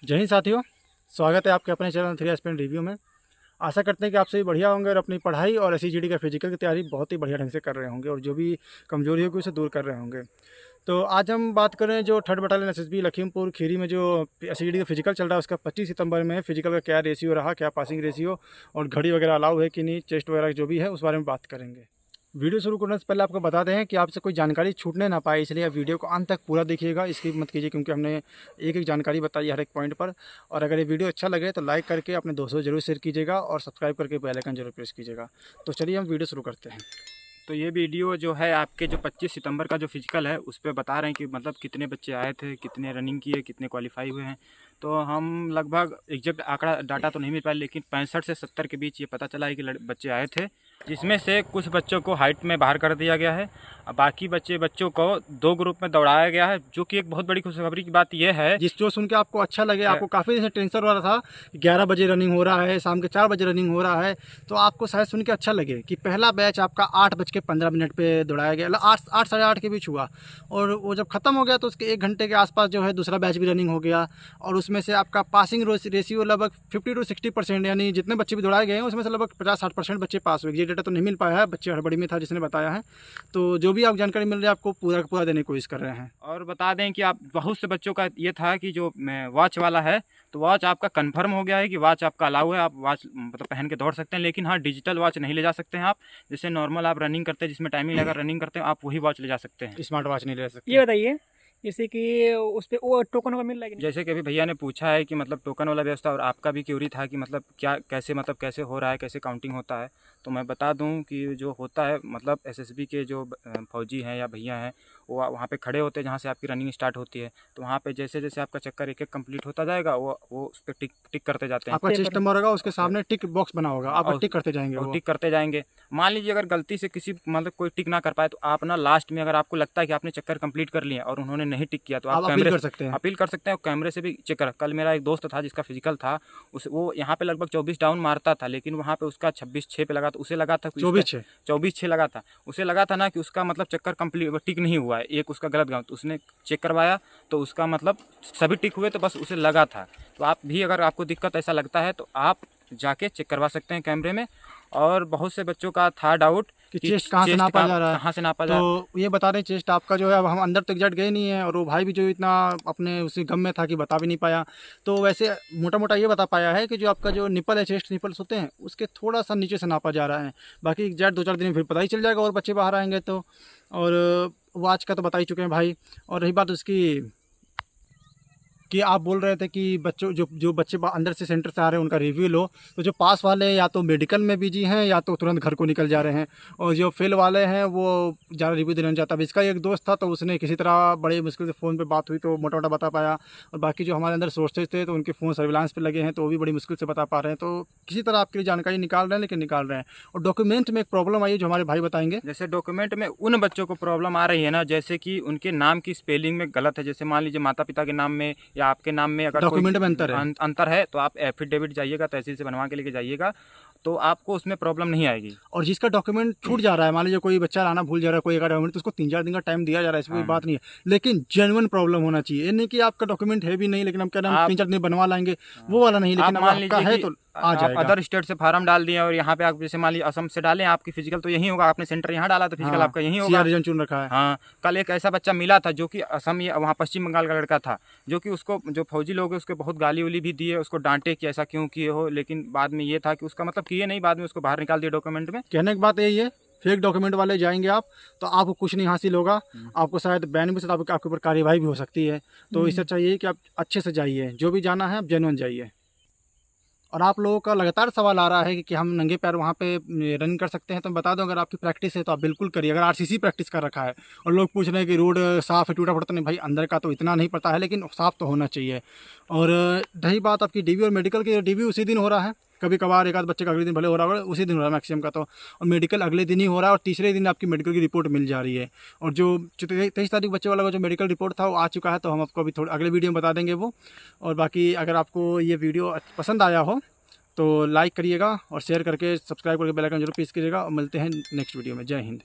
जय हिंद साथियों, स्वागत है आपके अपने चैनल 3 एस्पिरेंट रिव्यू में। आशा करते हैं कि आप सभी बढ़िया होंगे और अपनी पढ़ाई और एसईजीडी का फिजिकल की तैयारी बहुत ही बढ़िया ढंग से कर रहे होंगे और जो भी कमजोरी होगी उसे दूर कर रहे होंगे। तो आज हम बात करें जो 3rd battalion SSB Lakhimpur Kheri में जो एसईजीडी का फिजिकल चल रहा है उसका 25 सितंबर में फिजिकल का क्या रेशियो रहा, क्या पासिंग रेशियो और घड़ी वगैरह अलाउ है कि नहीं, चेस्ट वगैरह जो भी है उस बारे में बात करेंगे। वीडियो शुरू करने से पहले आपको बता दें कि आपसे कोई जानकारी छूटने ना पाए, इसलिए आप वीडियो को अंत तक पूरा देखिएगा, स्किप मत कीजिए, क्योंकि हमने एक एक जानकारी बताई है हर एक पॉइंट पर। और अगर ये वीडियो अच्छा लगे तो लाइक करके अपने दोस्तों जरूर शेयर कीजिएगा और सब्सक्राइब करके बेल आइकन जरूर प्रेस कीजिएगा। तो चलिए हम वीडियो शुरू करते हैं। तो ये वीडियो जो है आपके जो 25 सितंबर का जो फिजिकल है उस पर बता रहे हैं कि मतलब कितने बच्चे आए थे, कितने रनिंग किए, कितने क्वालिफाई हुए हैं। तो हम लगभग एग्जैक्ट आंकड़ा डाटा तो नहीं मिल पाया, लेकिन 65 से 70 के बीच ये पता चला है कि बच्चे आए थे, जिसमें से कुछ बच्चों को हाइट में बाहर कर दिया गया है। बाकी बच्चों को 2 ग्रुप में दौड़ाया गया है, जो कि एक बहुत बड़ी खुशखबरी की बात यह है। जिस जो सुन के आपको अच्छा लगे, आपको काफ़ी दिन से टेंशन हो रहा था 11 बजे रनिंग हो रहा है, शाम के 4 बजे रनिंग हो रहा है, तो आपको शायद सुन के अच्छा लगे कि पहला बैच आपका 8:15 पे दौड़ाया गया, 8 साढ़े 8 के बीच हुआ और वो जब ख़त्म हो गया तो उसके 1 घंटे के आसपास जो है दूसरा बैच भी रनिंग हो गया और उसमें से आपका पासिंग रेशियो लगभग 50 से 60%, यानी जितने बच्चे भी दौड़ाए गए हैं उसमें से लगभग 50-60% बच्चे पास हुए। ये डेटा तो नहीं मिल पाया है, बच्चे हड़बड़ी में था जिसने बताया है, तो जो भी आप जानकारी मिल रही है आपको पूरा पूरा देने की कोशिश कर रहे हैं। और बता दें कि आप बहुत से बच्चों का ये था कि जो वॉच वाला है तो वॉच आपका कंफर्म हो गया है कि वॉच आपका अलाउ है, आप वॉच मतलब पहन के दौड़ सकते हैं, लेकिन हाँ डिजिटल वॉच नहीं ले जा सकते हैं आप। जैसे नॉर्मल आप रनिंग करते हैं जिसमें टाइमिंग लगा रनिंग करते हैं, आप वही वॉच ले जा सकते हैं, स्मार्ट वॉच नहीं ले सकते। ये बताइए जैसे कि उस पर वो टोकन का मिल रहा है कि नहीं? जैसे कि अभी भैया ने पूछा है कि मतलब टोकन वाला व्यवस्था, और आपका भी क्यूरी था कि मतलब क्या कैसे हो रहा है, कैसे काउंटिंग होता है। तो मैं बता दूं कि जो होता है मतलब एसएसबी के जो फौजी हैं या भैया हैं वो वहाँ पे खड़े होते हैं जहाँ से आपकी रनिंग स्टार्ट होती है। तो वहाँ पे जैसे जैसे आपका चक्कर एक एक कंप्लीट होता जाएगा वो उस पर टिक करते जाते हैं। आपका चेस्ट नंबर होगा, उसके सामने टिक बॉक्स बना होगा, आप टिक करते जाएंगे और वो। टिक करते जाएंगे। मान लीजिए अगर गलती से किसी मतलब कोई टिक ना कर पाए तो आप ना लास्ट में अगर आपको लगता है कि आपने चक्कर कंप्लीट कर लिए और उन्होंने नहीं टिक किया तो आप अपील कर सकते हैं। अपील कर सकते हैं और कैमरे से भी चेक कर। कल मेरा एक दोस्त था जिसका फिजिकल था, वो यहाँ पे लगभग 24 डाउन मारता था, लेकिन वहाँ पे उसका 26-6 पे लगा था, उसे लगा था 24-6 लगा था, उसे लगा था ना कि उसका मतलब चक्कर कंप्लीट टिक नहीं हुआ है, एक उसका गलत गया। तो उसने चेक करवाया तो उसका मतलब सभी टिक हुए, तो बस उसे लगा था। तो आप भी अगर आपको दिक्कत ऐसा लगता है तो आप जाके चेक करवा सकते हैं कैमरे में। और बहुत से बच्चों का था डाउट कि चेस्ट कहाँ से नापा जा रहा है, कहाँ से नापा जा रहा है। तो ये बता रहे चेस्ट आपका जो है, अब हम अंदर तक एग्जैक्ट गए नहीं है और वो भाई भी जो इतना अपने उसी गम में था कि बता भी नहीं पाया। तो वैसे मोटा मोटा ये बता पाया है कि जो आपका जो निपल है, चेस्ट निपल्स होते हैं उसके थोड़ा सा नीचे से नापा जा रहा है। बाकी एग्जैक्ट 2-4 दिन में फिर पता ही चल जाएगा और बच्चे बाहर आएंगे तो। और वॉच का तो बता ही चुके हैं भाई। और रही बात उसकी कि आप बोल रहे थे कि बच्चों जो बच्चे अंदर से सेंटर से आ रहे हैं उनका रिव्यू लो, तो जो पास वाले या तो मेडिकल में बिजी हैं या तो तुरंत घर को निकल जा रहे हैं, और जो फेल वाले हैं वो ज़्यादा रिव्यू देना चाहता। अब इसका एक दोस्त था तो उसने किसी तरह बड़े मुश्किल से फ़ोन पे बात हुई तो मोटा मोटा बता पाया, और बाकी जो हमारे अंदर सोर्सेज थे तो उनके फ़ोन सर्विलांस पे लगे हैं तो वो भी बड़ी मुश्किल से बता पा रहे हैं। तो किसी तरह आपके लिए जानकारी निकाल रहे हैं, लेकिन निकाल रहे हैं। और डॉक्यूमेंट में एक प्रॉब्लम आई है जो हमारे भाई बताएंगे। जैसे डॉक्यूमेंट में उन बच्चों को प्रॉब्लम आ रही है ना, जैसे कि उनके नाम की स्पेलिंग में गलत है। जैसे मान लीजिए माता पिता के नाम में या आपके नाम में अगर डॉक्यूमेंट में अंतर है तो आप एफिडेविट जाइएगा, तहसील से बनवा के लेके जाइएगा, तो आपको उसमें प्रॉब्लम नहीं आएगी। और जिसका डॉक्यूमेंट छूट जा रहा है, मान लीजिए कोई बच्चा लाना भूल जा रहा है कोई एक डॉक्यूमेंट, तो उसको 3-4 दिन का टाइम दिया जा रहा है, इसमें कोई बात नहीं है, लेकिन जेन्युइन प्रॉब्लम होना चाहिए। ये नहीं कि आपका डॉक्यूमेंट है भी नहीं लेकिन हम कह रहे हैं 3-4 दिन बनवा लाएंगे, वो वाला नहीं। लेकिन मान लीजिए है तो आ जाएगा। अदर स्टेट से फार्म डाल दिए और यहाँ पे आप जैसे मान लीजिए असम से डालें, आपकी फिजिकल तो यही होगा, आपने सेंटर यहाँ डाला तो फिजिकल आपका यही होगा, रीजन चुन रखा है। हाँ, कल एक ऐसा बच्चा मिला था जो कि असम या वहाँ पश्चिम बंगाल का लड़का था, जो कि उसको जो फौजी लोग हैं उसके बहुत गाली उली भी दिए, उसको डांटे कि ऐसा क्यों किए हो, लेकिन बाद में ये था कि उसका मतलब किए नहीं, बाद में उसको बाहर निकाल दिया डॉक्यूमेंट में। कहने की बात यही है, फेक डॉक्यूमेंट वाले जाएंगे आप तो आपको कुछ नहीं हासिल होगा, आपको शायद बैन भी, आपके ऊपर कार्रवाई भी हो सकती है। तो इससे चाहिए कि आप अच्छे से जाइए, जो भी जाना है आप जेन्युइन जाइए। और आप लोगों का लगातार सवाल आ रहा है कि हम नंगे पैर वहाँ पे रन कर सकते हैं, तो मैं बता दूं अगर आपकी प्रैक्टिस है तो आप बिल्कुल करिए। अगर आरसीसी प्रैक्टिस कर रखा है और लोग पूछ रहे हैं कि रोड साफ़ है टूटा फूटा, तो नहीं भाई, अंदर का तो इतना नहीं पता है लेकिन साफ़ तो होना चाहिए। और रही बात आपकी डीवी और मेडिकल की, डीवी उसी दिन हो रहा है, कभी कभार एक आध बच्चे का अगले दिन भले हो रहा है, उसी दिन हो रहा है मैक्सिमम का तो, और मेडिकल अगले दिन ही हो रहा है और तीसरे दिन आपकी मेडिकल की रिपोर्ट मिल जा रही है। और जो 23 तारीख बच्चे वाला जो मेडिकल रिपोर्ट था वो आ चुका है, तो हम आपको अभी थोड़ा अगले वीडियो में बता देंगे वो। और बाकी अगर आपको ये वीडियो पसंद आया हो तो लाइक करिएगा और शेयर करके सब्सक्राइब करके बेल आइकन जरूर प्रेस कीजिएगा, और मिलते हैं नेक्स्ट वीडियो में। जय हिंद।